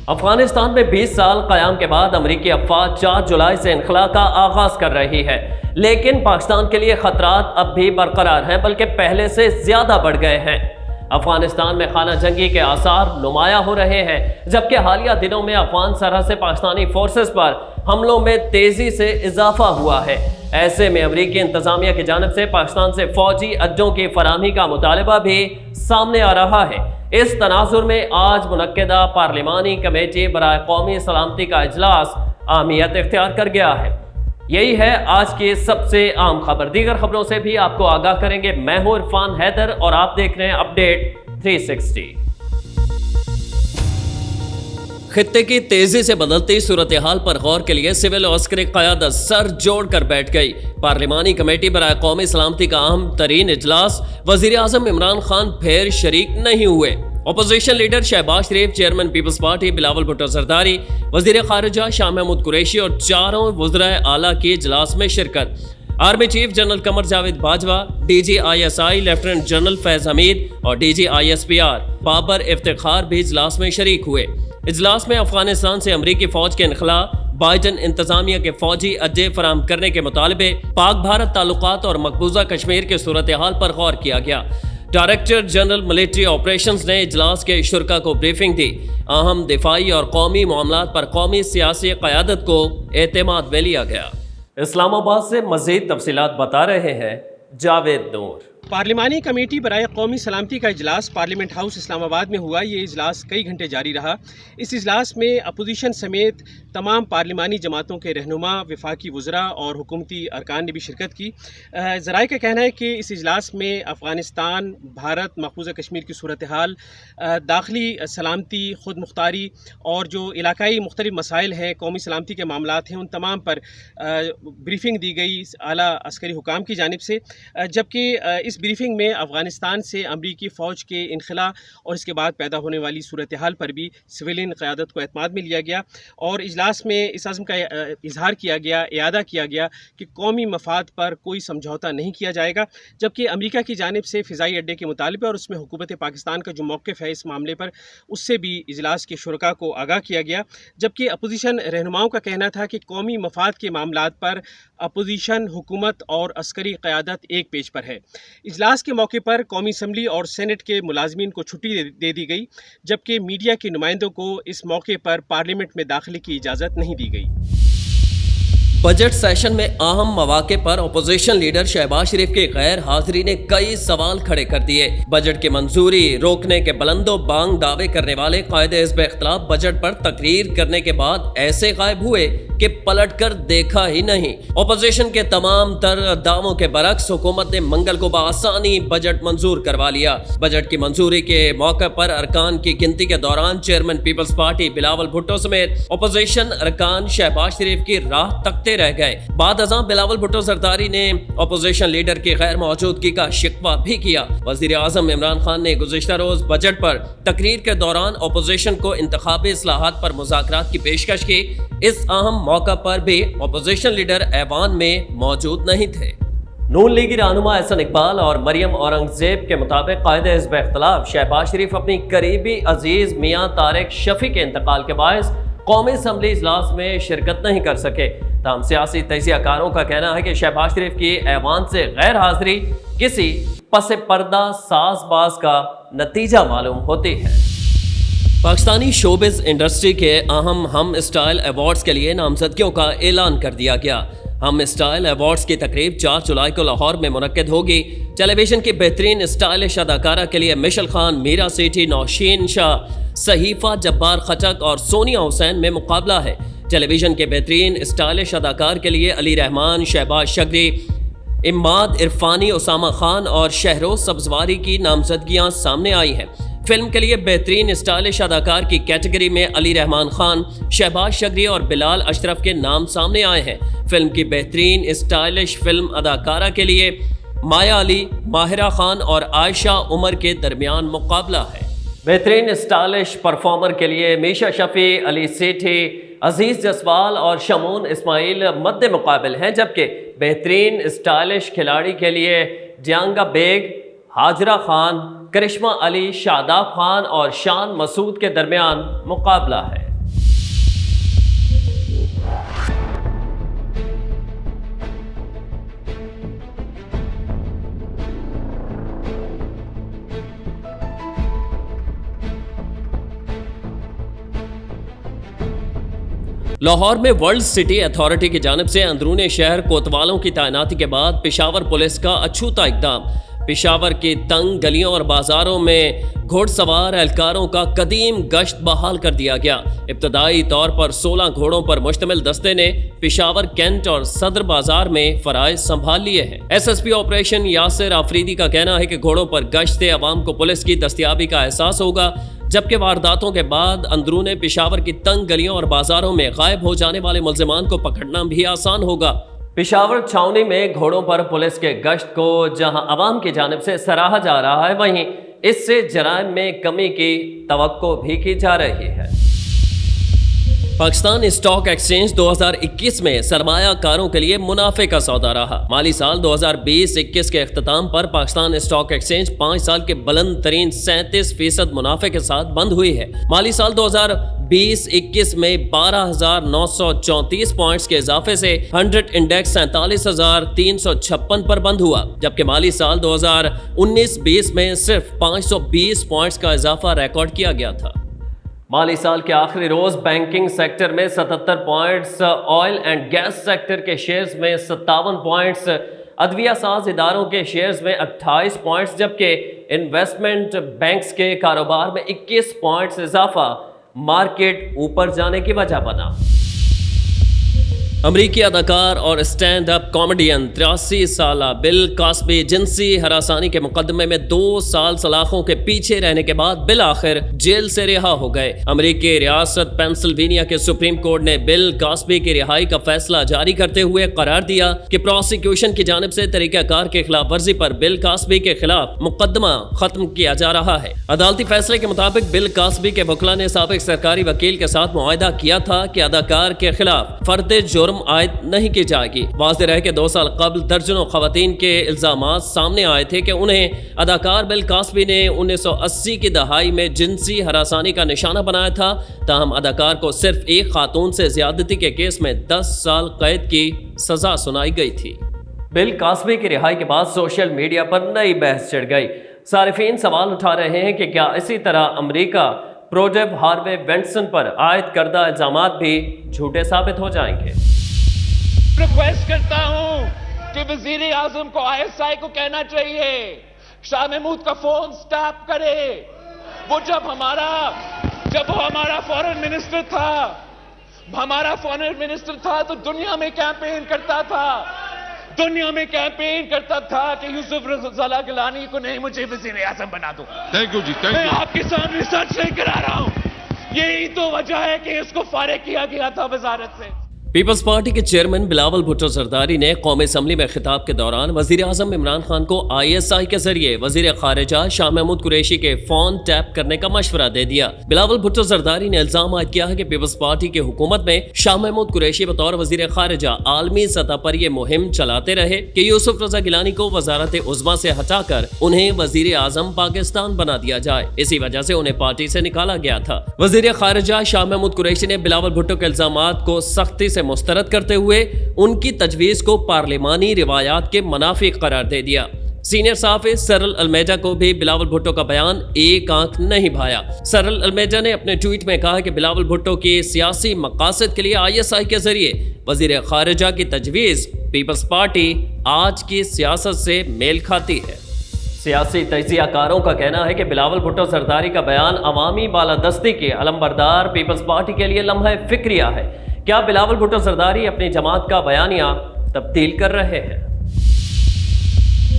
افغانستان میں 20 سال قیام کے بعد امریکی افواج 4 جولائی سے انخلا کا آغاز کر رہی ہے، لیکن پاکستان کے لیے خطرات اب بھی برقرار ہیں بلکہ پہلے سے زیادہ بڑھ گئے ہیں۔ افغانستان میں خانہ جنگی کے آثار نمایاں ہو رہے ہیں، جبکہ حالیہ دنوں میں افغان سرحد سے پاکستانی فورسز پر حملوں میں تیزی سے اضافہ ہوا ہے۔ ایسے میں امریکی انتظامیہ کی جانب سے پاکستان سے فوجی اڈوں کی فراہمی کا مطالبہ بھی سامنے آ رہا ہے۔ اس تناظر میں آج منعقدہ پارلیمانی کمیٹی برائے قومی سلامتی کا اجلاس اہمیت اختیار کر گیا ہے۔ یہی ہے آج کی سب سے اہم خبر۔ دیگر خبروں سے بھی آپ کو آگاہ کریں گے۔ میں ہوں عرفان حیدر اور آپ دیکھ رہے ہیں اپڈیٹ 360۔ خطے کی تیزی سے بدلتی صورتحال پر غور کے لیے سول و عسکری قیادت سر جوڑ کر بیٹھ گئی۔ پارلیمانی کمیٹی برائے قومی سلامتی کا اہم ترین اجلاس وزیر اعظم عمران خان پھر شریک نہیں ہوئے۔ Opposition leader Shehbaz Sharif, chairman Peoples Party Bilawal Bhutto Zardari, وزیر خارجہ شاہ محمود قریشی اور چاروں وزرائے اعلیٰ کی اجلاس میں شرکت۔ Army chief general Qamar Javed Bajwa, D G I S I lieutenant general Faiz Hameed اور D G I S P R Babar Iftikhar بھی اجلاس میں شریک ہوئے۔ اجلاس میں افغانستان سے امریکی فوج کے انخلا، بائیڈن انتظامیہ کے فوجی اڈے فراہم کرنے کے مطالبے، پاک بھارت تعلقات اور مقبوضہ کشمیر کے صورتحال پر غور کیا گیا۔ ڈائریکٹر جنرل ملٹری آپریشنز نے اجلاس کے شرکاء کو بریفنگ دی۔ اہم دفاعی اور قومی معاملات پر قومی سیاسی قیادت کو اعتماد میں لیا گیا۔ اسلام آباد سے مزید تفصیلات بتا رہے ہیں جاوید نور۔ پارلیمانی کمیٹی برائے قومی سلامتی کا اجلاس پارلیمنٹ ہاؤس اسلام آباد میں ہوا۔ یہ اجلاس کئی گھنٹے جاری رہا۔ اس اجلاس میں اپوزیشن سمیت تمام پارلیمانی جماعتوں کے رہنما، وفاقی وزراء اور حکومتی ارکان نے بھی شرکت کی۔ ذرائع کا کہنا ہے کہ اس اجلاس میں افغانستان، بھارت، مقبوضہ کشمیر کی صورتحال، داخلی سلامتی، خود مختاری اور جو علاقائی مختلف مسائل ہیں، قومی سلامتی کے معاملات ہیں، ان تمام پر بریفنگ دی گئی اعلیٰ عسکری حکام کی جانب سے۔ جبکہ اس بریفنگ میں افغانستان سے امریکی فوج کے انخلا اور اس کے بعد پیدا ہونے والی صورتحال پر بھی سویلین قیادت کو اعتماد میں لیا گیا، اور اجلاس میں اس عزم کا اظہار کیا گیا، اعادہ کیا گیا کہ قومی مفاد پر کوئی سمجھوتا نہیں کیا جائے گا۔ جبکہ امریکہ کی جانب سے فضائی اڈے کے مطالبے اور اس میں حکومت پاکستان کا جو موقف ہے اس معاملے پر، اس سے بھی اجلاس کے شرکاء کو آگاہ کیا گیا۔ جبکہ اپوزیشن رہنماؤں کا کہنا تھا کہ قومی مفاد کے معاملات پر اپوزیشن، حکومت اور عسکری قیادت ایک پیج پر ہے۔ اجلاس کے موقع پر قومی اسمبلی اور سینٹ کے ملازمین کو چھٹی دے دی گئی، جبکہ میڈیا کے نمائندوں کو اس موقع پر پارلیمنٹ میں داخلے کی اجازت نہیں دی گئی۔ بجٹ سیشن میں اہم مواقع پر اپوزیشن لیڈر شہباز شریف کی غیر حاضری نے کئی سوال کھڑے کر دیے۔ بجٹ کی منظوری روکنے کے بلند و بانگ دعوے کرنے والے قائد حزب اختلاف بجٹ پر تقریر کرنے کے بعد ایسے غائب ہوئے کہ پلٹ کر دیکھا ہی نہیں۔ اپوزیشن کے تمام تر دعووں کے برعکس حکومت نے منگل کو بآسانی بجٹ منظور کروا لیا۔ بجٹ کی منظوری کے موقع پر ارکان کی گنتی کے دوران چیئرمین پیپلز پارٹی بلاول بھٹو سمیت اپوزیشن ارکان شہباز شریف کی راہ تکتے رہ گئے۔ بعد ازاں بلاول بھٹو زرداری نے اپوزیشن لیڈر کی غیر موجودگی کا شکوہ بھی کیا۔ وزیر اعظم عمران خان نے گزشتہ روز بجٹ پر تقریر کے دوران اپوزیشن کو انتخابی اصلاحات پر مذاکرات کی پیشکش کی۔ اس اہم موقع پر بھی اپوزیشن لیڈر ایوان میں موجود نہیں تھے۔ نون لیگی رہنما احسن اقبال اور مریم اورنگزیب کے مطابق قائد حزب اختلاف شہباز شریف اپنی قریبی عزیز میاں طارق شفیع کے انتقال کے باعث قومی اسمبلی اجلاس میں شرکت نہیں کر سکے۔ تاہم سیاسی تجزیہ کاروں کا کہنا ہے کہ شہباز شریف کی ایوان سے غیر حاضری کسی پس پردہ ساز باز کا نتیجہ معلوم ہوتی ہے۔ پاکستانی شوبز انڈسٹری کے اہم ہم اسٹائل ایوارڈز کے لیے نامزدگیوں کا اعلان کر دیا گیا۔ ہم اسٹائل ایوارڈز کی تقریب 4 جولائی کو لاہور میں منعقد ہوگی۔ ٹیلی ویژن کی بہترین اسٹائلش اداکارہ کے لیے مشل خان، میرا سیٹھی، نوشین شاہ، صحیفہ جبار خچک اور سونیا حسین میں مقابلہ ہے۔ ٹیلی ویژن کے بہترین اسٹائلش اداکار کے لیے علی رحمان، شہباز شگری، اماد عرفانی، اسامہ خان اور شہروز سبزواری کی نامزدگیاں سامنے آئی ہیں۔ فلم کے لیے بہترین اسٹائلش اداکار کی کیٹیگری میں علی رحمان خان، شہباز شگری اور بلال اشرف کے نام سامنے آئے ہیں۔ فلم کی بہترین اسٹائلش فلم اداکارہ کے لیے مایا علی، ماہرہ خان اور عائشہ عمر کے درمیان مقابلہ ہے۔ بہترین اسٹائلش پرفارمر کے لیے میشا شفیع، علی سیٹھی، عزیز جسوال اور شمون اسماعیل مد مقابل ہیں، جبکہ بہترین اسٹائلش کھلاڑی کے لیے جیانگا بیگ، ہاجرہ خان، کرشمہ علی، شاداب خان اور شان مسعود کے درمیان مقابلہ ہے۔ لاہور میں ورلڈ سٹی اتھارٹی کی جانب سے اندرون شہر کوتوالوں کی تعیناتی کے بعد پشاور پولیس کا اچھوتا اقدام۔ پشاور کی تنگ گلیوں اور بازاروں میں گھوڑ سوار اہلکاروں کا قدیم گشت بحال کر دیا گیا۔ ابتدائی طور پر 16 گھوڑوں پر مشتمل دستے نے پشاور کینٹ اور صدر بازار میں فرائض سنبھال لیے ہیں۔ S S P operation Yasir Afridi کا کہنا ہے کہ گھوڑوں پر گشت سے عوام کو پولیس کی دستیابی کا احساس ہوگا، جبکہ وارداتوں کے بعد اندرون پشاور کی تنگ گلیوں اور بازاروں میں غائب ہو جانے والے ملزمان کو پکڑنا بھی آسان ہوگا۔ پشاور چھاؤنی میں گھوڑوں پر پولیس کے گشت کو جہاں عوام کی جانب سے سراہا جا رہا ہے، وہیں اس سے جرائم میں کمی کی توقع بھی کی جا رہی ہے۔ پاکستان اسٹاک ایکسچینج 2021 میں سرمایہ کاروں کے لیے منافع کا سودا رہا۔ مالی سال 2020-21 کے اختتام پر پاکستان اسٹاک ایکسچینج 5 سال کے بلند ترین 37% منافع کے ساتھ بند ہوئی ہے۔ مالی سال 2020-21 میں 12,934 پوائنٹس کے اضافے سے 100 انڈیکس 47,356 پر بند ہوا، جبکہ مالی سال 2019-20 میں صرف 520 پوائنٹس کا اضافہ ریکارڈ کیا گیا تھا۔ مالی سال کے آخری روز بینکنگ سیکٹر میں 77 points, oil and gas sector کے شیئرز میں 57 پوائنٹس، ادویہ ساز اداروں کے شیئرز میں 28 پوائنٹس، جبکہ انویسٹمنٹ بینکس کے کاروبار میں 21 پوائنٹس اضافہ مارکیٹ اوپر جانے کی وجہ بنا۔ امریکی اداکار اور اسٹینڈ اپ کامیڈین 83 سالہ بل کاسبی جنسی ہراسانی کے مقدمے میں 2 سال سلاخوں کے پیچھے رہنے کے بعد بالآخر جیل سے رہا ہو گئے۔ امریکی ریاست پینسلوینیا کے سپریم کورٹ نے بل کاسبی کی رہائی کا فیصلہ جاری کرتے ہوئے قرار دیا کہ پروسیکیوشن کی جانب سے طریقہ کار کے خلاف ورزی پر بل کاسبی کے خلاف مقدمہ ختم کیا جا رہا ہے۔ عدالتی فیصلے کے مطابق بل کاسبی کے وکلاء نے سابق سرکاری وکیل کے ساتھ معاہدہ کیا تھا کہ اداکار کے خلاف فرد جرم عائد نہیں کی جائے گی۔ واضح رہے کہ 2 سال قبل درجنوں خواتین کے الزامات سامنے آئے تھے کہ انہیں اداکار بل کاسبی نے 1980 کی دہائی میں جنسی ہراسانی کا نشانہ بنایا تھا، تاہم اداکار کو صرف ایک خاتون سے زیادتی کے کیس میں 10 سال قید کی سزا سنائی گئی تھی۔ بل کاسبی کی رہائی کے بعد سوشل میڈیا پر نئی بحث چھڑ گئی۔ صارفین سوال اٹھا رہے ہیں کہ کیا اسی طرح امریکہ پروڈیو ہاروے وینٹسن پر عائد کردہ الزامات بھی جھوٹے ثابت ہو جائیں گے؟ ریکویسٹ کرتا ہوں کہ وزیر اعظم کو ISI کو کہنا چاہیے شاہ محمود کا فون سٹاپ کرے۔ وہ جب وہ ہمارا فورن منسٹر تھا تو دنیا میں کیمپین کرتا تھا کہ یوسف رضا گیلانی کو نہیں، مجھے وزیر اعظم بنا دو۔ تھینک یو جی، میں آپ کے سامنے سچ نہیں کرا رہا ہوں، یہی تو وجہ ہے کہ اس کو فارغ کیا گیا تھا وزارت سے۔ پیپلز پارٹی کے چیئرمین بلاول بھٹو زرداری نے قومی اسمبلی میں خطاب کے دوران وزیر اعظم عمران خان کو ISI کے ذریعے وزیر خارجہ شاہ محمود قریشی کے فون ٹیپ کرنے کا مشورہ دے دیا۔ بلاول بھٹو زرداری نے الزام عائد کیا ہے کہ پیپلز پارٹی کی حکومت میں شاہ محمود قریشی بطور وزیر خارجہ عالمی سطح پر یہ مہم چلاتے رہے کہ یوسف رضا گیلانی کو وزارت عظمیٰ سے ہٹا کر انہیں وزیر اعظم پاکستان بنا دیا جائے، اسی وجہ سے انہیں پارٹی سے نکالا گیا تھا۔ وزیر خارجہ شاہ محمود قریشی نے بلاول بھٹو کے الزامات کو سختی سے مسترد کرتے ہوئے ان کی تجویز کو پارلیمانی روایات کے منافی قرار دے دیا۔ سینئر صحافی سرل المیجا کو بھی بلاول بھٹو کا بیان ایک آنکھ نہیں بھایا۔ سرل المیجا نے اپنے ٹویٹ میں کہا کہ بلاول بھٹو کی سیاسی مقاصد کے لیے ISI کے ذریعے وزیر خارجہ کی تجویز پیپلز پارٹی آج کی سیاست سے میل کھاتی ہے۔ سیاسی تجزیہ کاروں کا کہنا ہے کہ بلاول بھٹو زرداری کا بیان عوامی بالادستی کے علمبردار پیپلز پارٹی کے لیے لمحہ فکریہ ہے۔ کیا بلاول بھٹو زرداری اپنی جماعت کا بیانیہ تبدیل کر رہے ہیں؟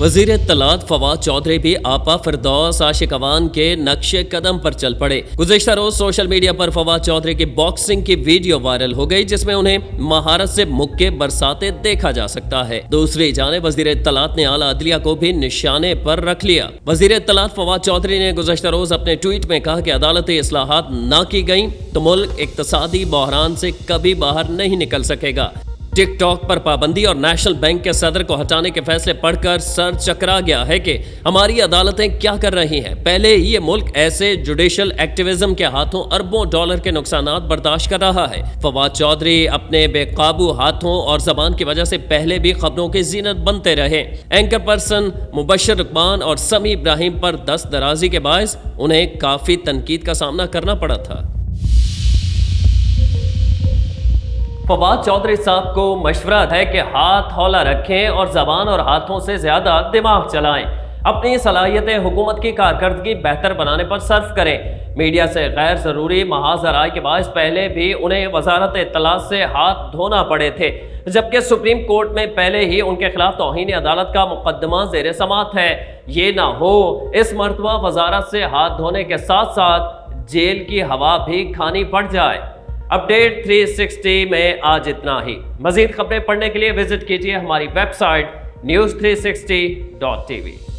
وزیر اطلاعات فواد چودھری بھی آپا فردوس عاشق اوان کے نقش قدم پر چل پڑے۔ گزشتہ روز سوشل میڈیا پر فواد چودھری کی باکسنگ کی ویڈیو وائرل ہو گئی، جس میں انہیں مہارت سے مکے برساتے دیکھا جا سکتا ہے۔ دوسری جانب وزیر اطلاعات نے اعلیٰ عدلیہ کو بھی نشانے پر رکھ لیا۔ وزیر اطلاعات فواد چودھری نے گزشتہ روز اپنے ٹویٹ میں کہا کہ عدالتی اصلاحات نہ کی گئیں تو ملک اقتصادی بحران سے کبھی باہر نہیں نکل سکے گا۔ ٹک ٹاک پر پابندی اور نیشنل بینک کے صدر کو ہٹانے کے فیصلے پڑھ کر سر چکرا گیا ہے کہ ہماری عدالتیں کیا کر رہی ہیں۔ پہلے ہی یہ ملک ایسے جوڈیشل ایکٹیویزم کے ہاتھوں اربوں ڈالر کے نقصانات برداشت کر رہا ہے۔ فواد چودھری اپنے بے قابو ہاتھوں اور زبان کی وجہ سے پہلے بھی خبروں کی زینت بنتے رہے۔ اینکر پرسن مبشر رقبان اور سمیع ابراہیم پر دست درازی کے باعث انہیں کافی تنقید کا سامنا کرنا پڑا تھا۔ فواد چودھری صاحب کو مشورہ ہے کہ ہاتھ ہولا رکھیں اور زبان اور ہاتھوں سے زیادہ دماغ چلائیں، اپنی صلاحیتیں حکومت کی کارکردگی بہتر بنانے پر صرف کریں۔ میڈیا سے غیر ضروری محاذ رائے کے باعث پہلے بھی انہیں وزارت اطلاعات سے ہاتھ دھونا پڑے تھے، جبکہ سپریم کورٹ میں پہلے ہی ان کے خلاف توہین عدالت کا مقدمہ زیر سماعت ہے۔ یہ نہ ہو اس مرتبہ وزارت سے ہاتھ دھونے کے ساتھ ساتھ جیل کی ہوا بھی کھانی پڑ جائے۔ اپڈیٹ 360 میں آج اتنا ہی۔ مزید خبریں پڑھنے کے لیے وزٹ کیجیے ہماری ویب سائٹ news360.tv۔